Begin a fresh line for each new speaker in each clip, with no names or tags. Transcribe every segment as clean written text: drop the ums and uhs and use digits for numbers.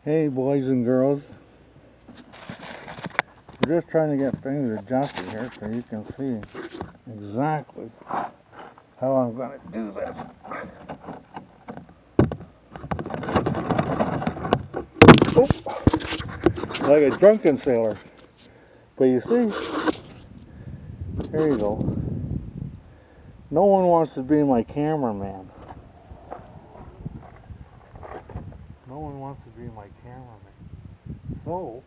Hey boys and girls, we're just trying to get things adjusted here so you can see exactly how I'm going to do this. Oh, like a drunken sailor. But you see, there you go. No one wants to be my cameraman. No one wants to be my cameraman. So,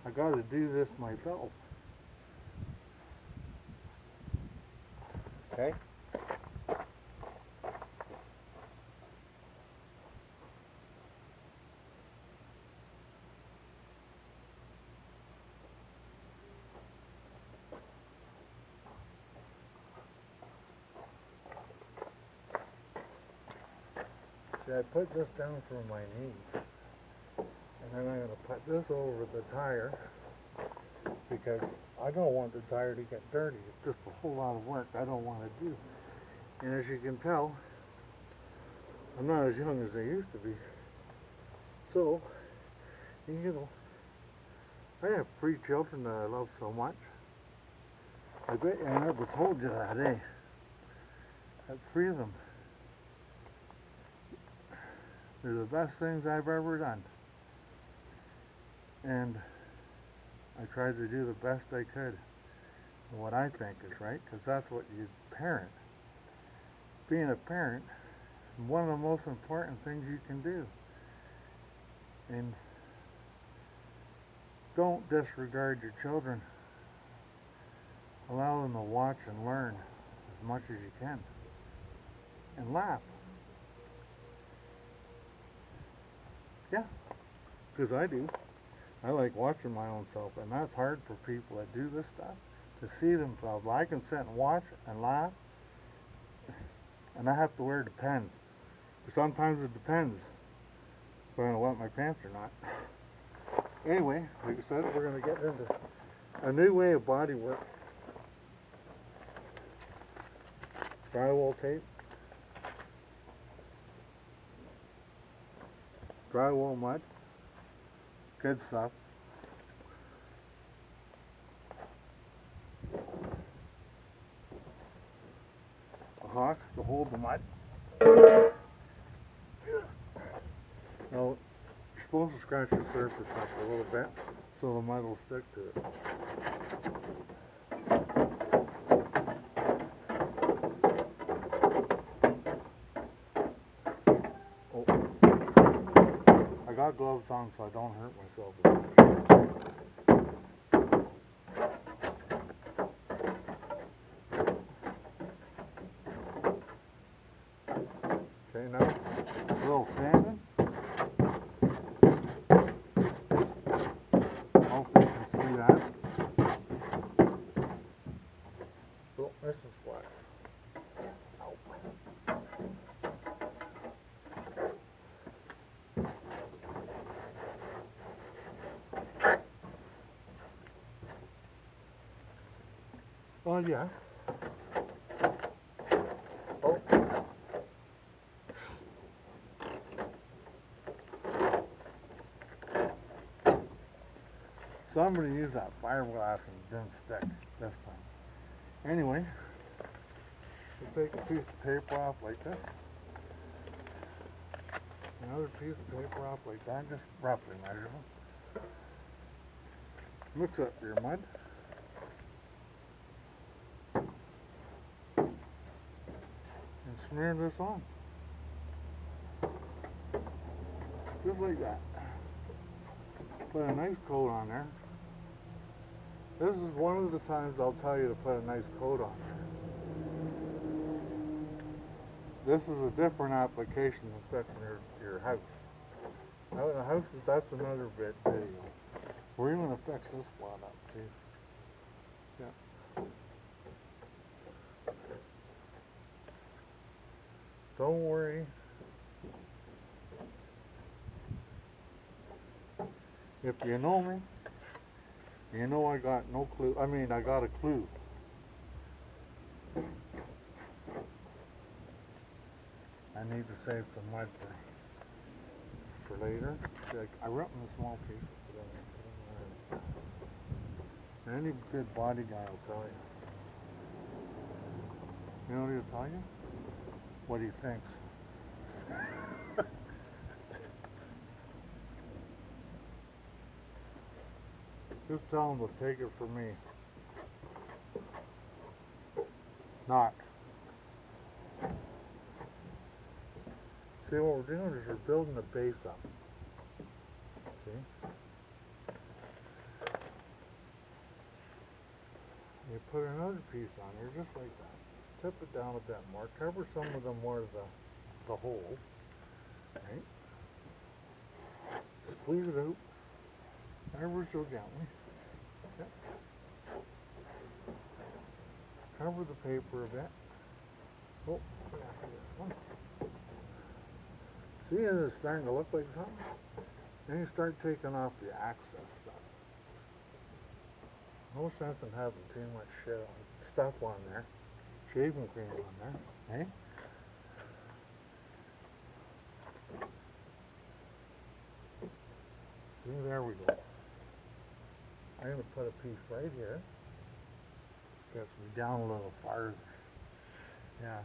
I got to do this myself. Okay? See, I put this down for my knee. And then I'm going to put this over the tire because I don't want the tire to get dirty. It's just a whole lot of work I don't want to do. And as you can tell, I'm not as young as I used to be. So, you know, I have 3 children that I love so much. I bet you I never told you that, eh? I have 3 of them. They're the best things I've ever done. And I tried to do the best I could. What I think is right, because that's what you parent. Being a parent is one of the most important things you can do. And don't disregard your children. Allow them to watch and learn as much as you can. And laugh. Yeah, because I do. I like watching my own self, and that's hard for people that do this stuff, to see themselves. I can sit and watch and laugh, and I have to wear Depends. Sometimes it depends if I'm going to wet my pants or not. Anyway, like I said, we're going to get into a new way of body work. Drywall tape, drywall mud, good stuff. A hawk to hold the mud. Now, you're supposed to scratch the surface up a little bit so the mud will stick to it. Oh, I got gloves on so I don't hurt myself as much. Okay, now a little sanding. Hopefully you can see that. Oh, this is flat. Ow. Well, yeah. Oh. Somebody used that fiberglass and it didn't stick this time. Anyway, we'll take a piece of paper off like this. Another piece of paper off like that, just roughly measure them. Mix up your mud. And smear this on. Just like that. Put a nice coat on there. This is one of the times I'll tell you to put a nice coat on there. This is a different application than fixing your house. Now the house, that's another video. We're going to fix this one up too. Yeah. Don't worry. If you know me, you know I got no clue. I mean, I got a clue. I need to save some mud for for later. Like, I wrote in a small piece. And any good body guy will tell you. You know what he'll tell you? What he thinks. Just tell him to take it from me. Not. See, what we're doing is we're building the base up. See? You put another piece on here just like that. Tip it down a bit more. Cover some of the more of the hole. Right? Squeeze it out. Ever so gently. Yep. Cover the paper a bit. Oh, yeah, this one. See, it's starting to look like something? Then you start taking off the access stuff. No sense in having too much stuff on there. Shaving cream on there, eh? See, there we go. I'm going to put a piece right here. Gets me down a little farther. Yeah.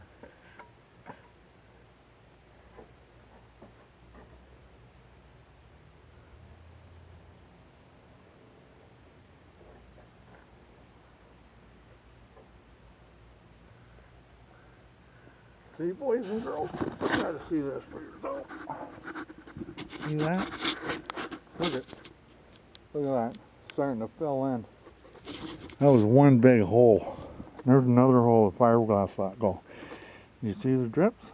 See, boys and girls, you gotta see this for yourself. See that? Look at that. Starting to fill in. That was one big hole. There's another hole of fiberglass let go. You see the drips?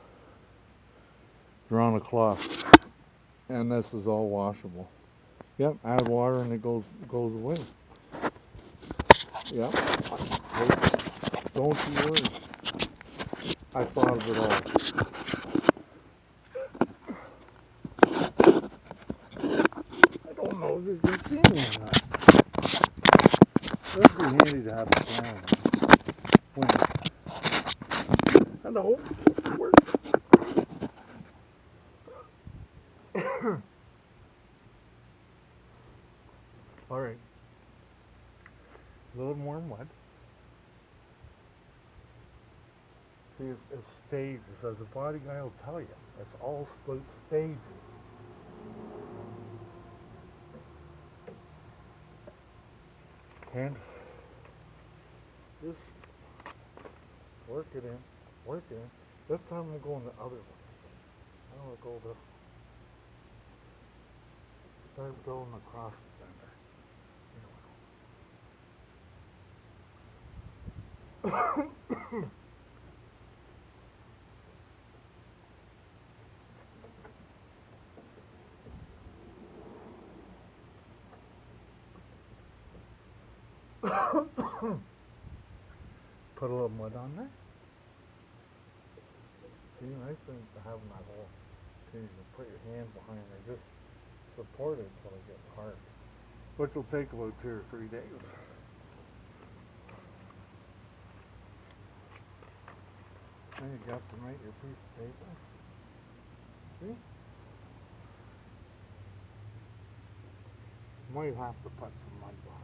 They're on a cloth. And this is all washable. Yep, add water and it goes away. Yep. Don't you worry. I thought of it all. I don't know if you can see me or not. That'd be handy to have a plan. Hello. Where? Alright. A little more mud. See, it's stages, as a body guy will tell you. It's all stages. And just work it in. This time I'm going the other way. I'm going to go start building across the center. Put a little mud on there. See, nice thing to having that hole. So you can put your hand behind there, just support it until it gets hard. Which will take about 2 or 3 days. Then you got to make your piece of paper. See? You might have to put some mud behind it.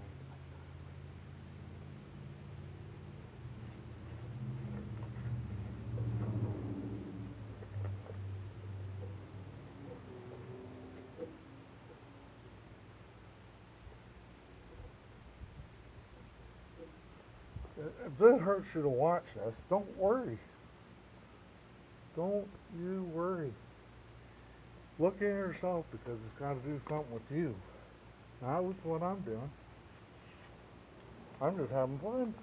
If this hurts you to watch this, don't worry. Don't you worry. Look at yourself, because it's got to do something with you. Not with what I'm doing. I'm just having fun.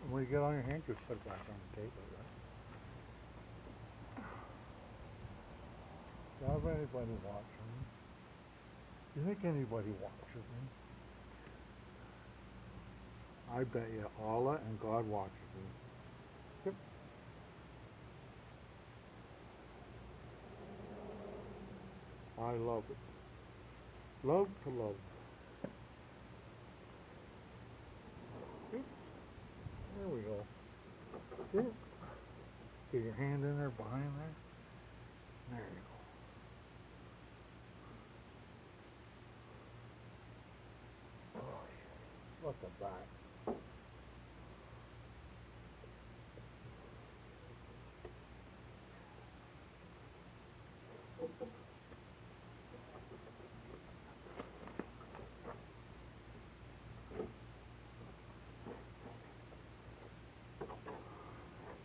And when you get on your hand, just put it back on the table, right? Do I have anybody watching me? Do you think anybody watches me? I bet you Allah and God watches me. Yep. I love it. Love to love. See? There we go. See? Get your hand in there, behind there. There you go. Look at that.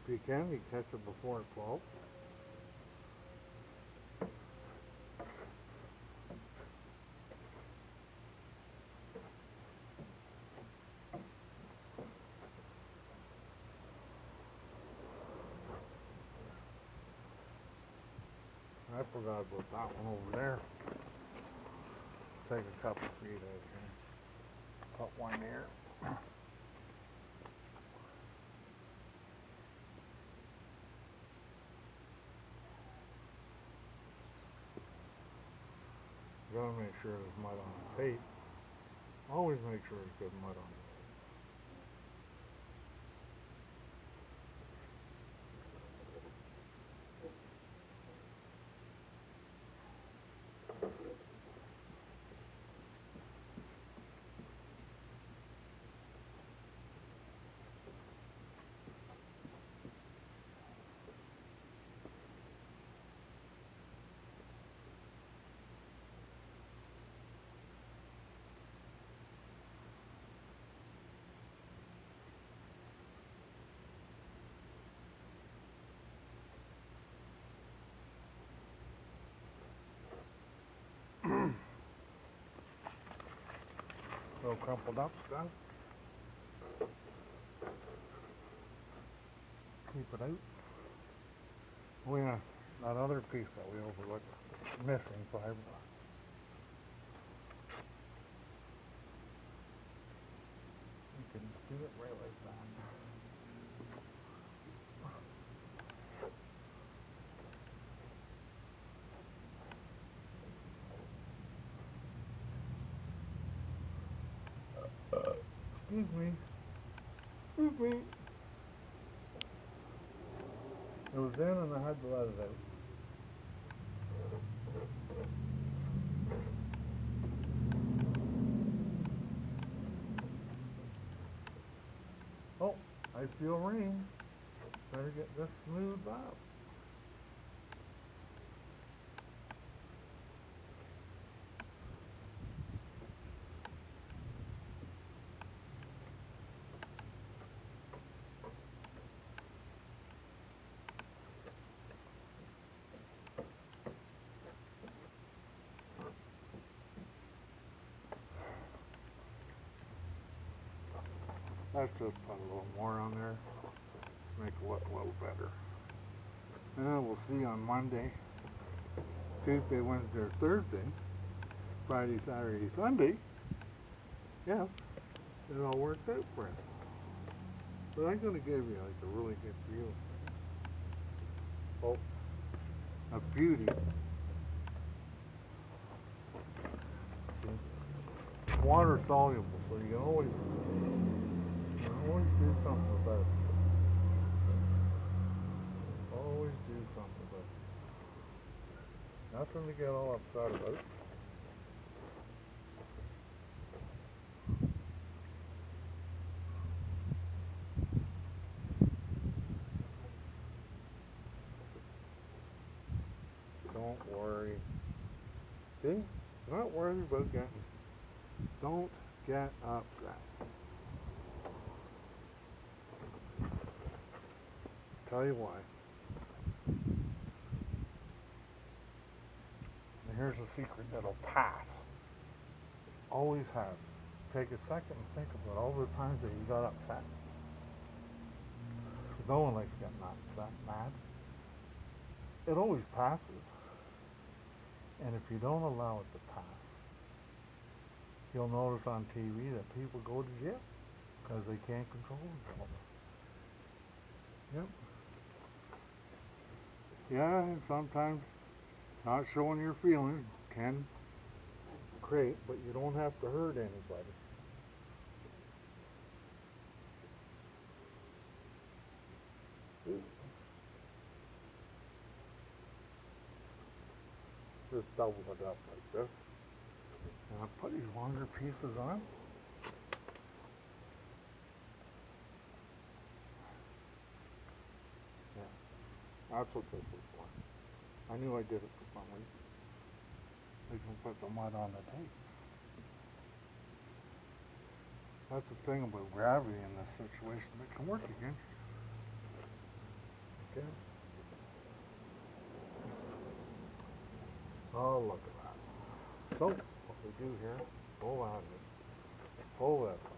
If you can, you catch it before it falls. I forgot about that one over there. Take a couple feet out of here. Put one here. You gotta make sure there's mud on the tape. Always make sure there's good mud on it. Little crumpled up stuff. Keep it out. Oh yeah, that other piece that we overlooked, missing fiber. You can do it right like that. Excuse me. Excuse me. It was in and I had to let it out. Oh, I feel rain. Better get this smoothed out. Let's just put a little more on there. Make it look a little better. And then we'll see on Monday, Tuesday, Wednesday, or Thursday, Friday, Saturday, Sunday. Yes, it all worked out for us. But I'm going to give you like a really good view. Oh, a beauty. It's water soluble, so you can always do something about it. Always do something about it. Nothing to get all upset about. Don't worry. See? Not worried about getting. Don't get upset. Tell you why. And here's a secret that'll pass. Always has. Take a second and think about all the times that you got upset. No one likes getting upset, mad. It always passes. And if you don't allow it to pass, you'll notice on TV that people go to jail because they can't control themselves. Yep. Yeah, and sometimes not showing your feelings can create, but you don't have to hurt anybody. Just double it up like this. And I'll put these longer pieces on. That's what this is for. I knew I did it for some reason. They can put the mud on the tape. That's the thing about gravity in this situation. It can work against you. Okay? Oh, look at that. So, what we do here, pull out it. Pull this off.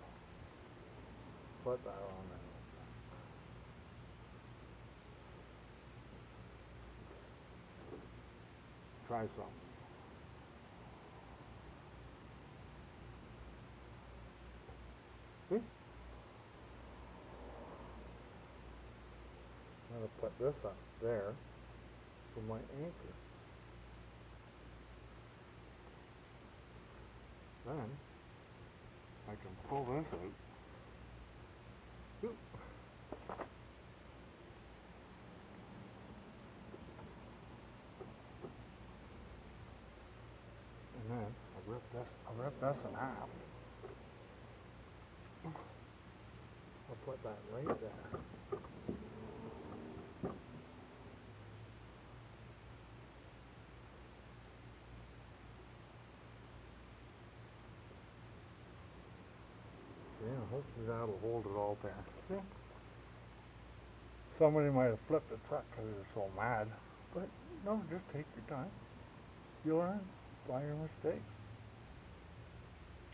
Put that on there. Try something. See? I'm going to put this up there for my anchor. Then, I can pull this out. Oop. And then, I'll rip this in half. I'll put that right there. Yeah, hopefully that'll hold it all there. Yeah. Somebody might have flipped the truck because they're so mad. But no, just take your time. You learn by your mistakes.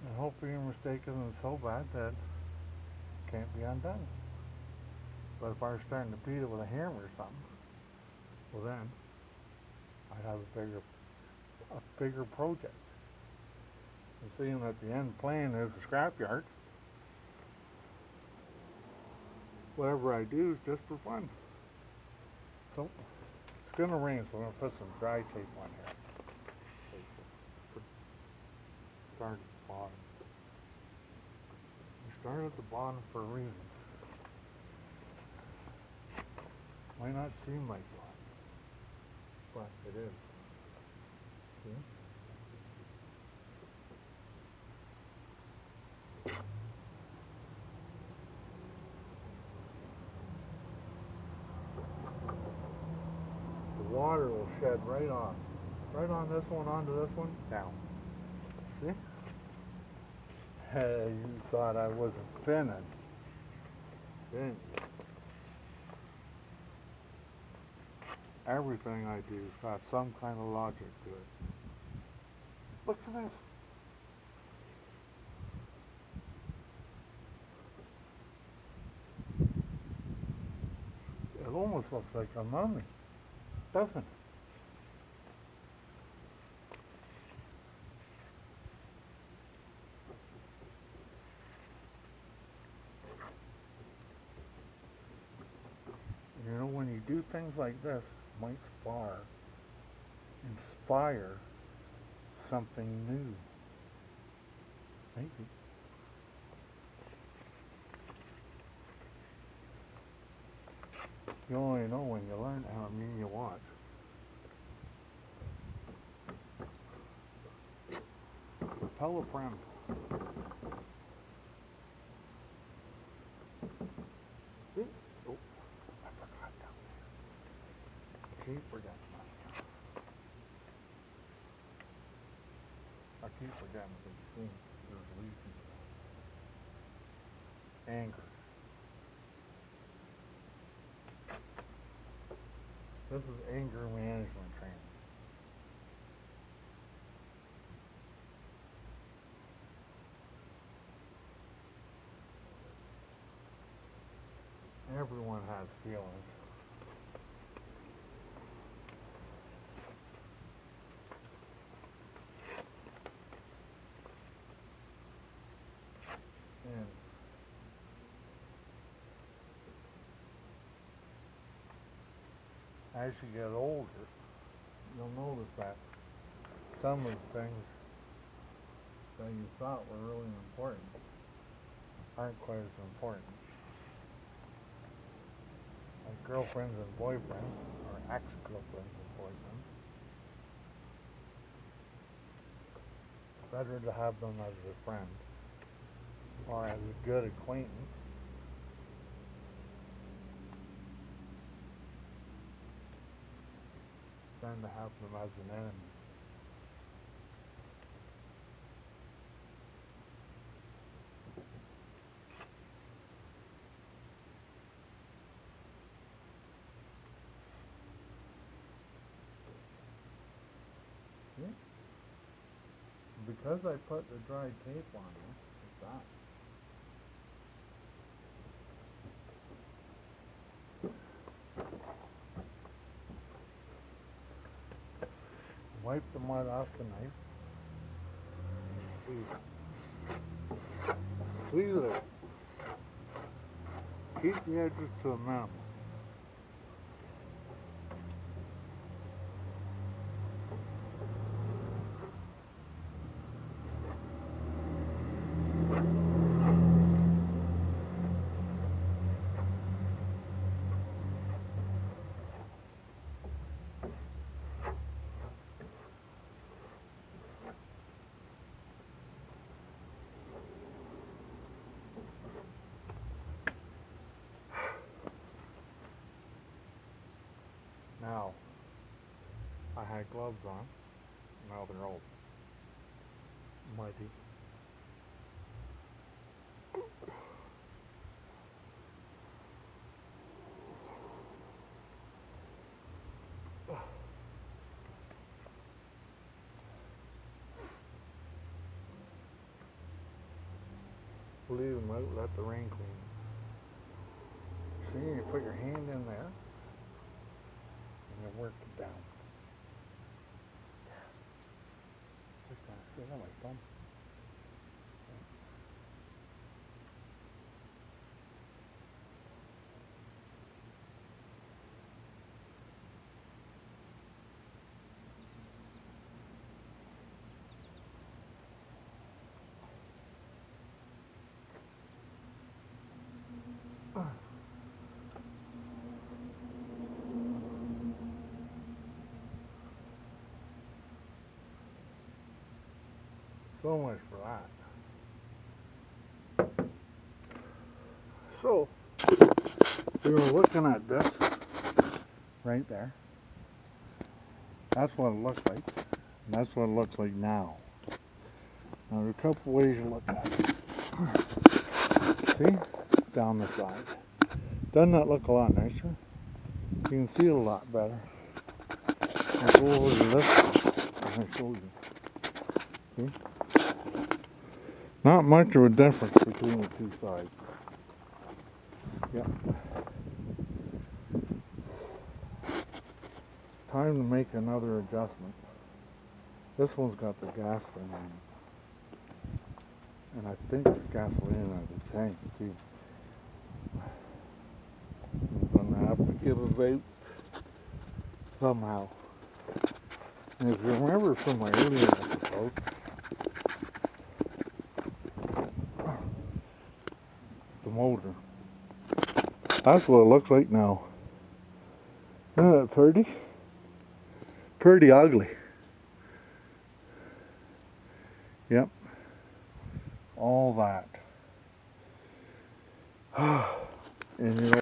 And hopefully your mistake isn't so bad that it can't be undone. But if I were starting to beat it with a hammer or something, well then, I'd have a bigger project. And seeing that the end plan is a scrapyard, whatever I do is just for fun. So, it's going to rain, so I'm going to put some dry tape on here. Start at the bottom. You start at the bottom for a reason. Might not seem like one, but it is. See? The water will shed right off. Right on this one, onto this one, down. See? Hey, you thought I wasn't spinning. Didn't you? Everything I do has got some kind of logic to it. Look at this. It almost looks like a mummy, doesn't it? You know, when you do things like this, it might inspire something new. Maybe. You only know when you learn, and I mean you watch. Tell a friend. See? Oh, I forgot down there. Keep forgetting that. I keep forgetting because you see, there's leaves and stuff. Anger. This is anger management training. Everyone has feelings. And as you get older, you'll notice that some of the things that you thought were really important aren't quite as important. Like girlfriends and boyfriends, or ex-girlfriends and boyfriends. It's better to have them as a friend or as a good acquaintance tend to have them as an enemy. See? Because I put the dry tape on this, it's that. Wipe the mud off the knife. Squeeze it. Keep the edges to a minimum. Now, I had gloves on, now they're all muddy. Leave them out, let the rain clean. See, you put your hand in there, and you work it down. Just kind of sit on my thumb. So much for that. So, we were looking at this right there. That's what it looks like. And that's what it looks like now. Now, there are a couple ways you look at it. See? Down the side. Doesn't that look a lot nicer? You can see it a lot better. I'll go over to this one and I'll show you. See? Not much of a difference between the two sides. Yep. Time to make another adjustment. This one's got the gas thing on it. And I think it's gasoline in the tank too. I'm gonna have to get it out somehow. And if you remember from my earlier episode, the motor. That's what it looks like now. Isn't that pretty? Pretty ugly. Yep. All that. And you know,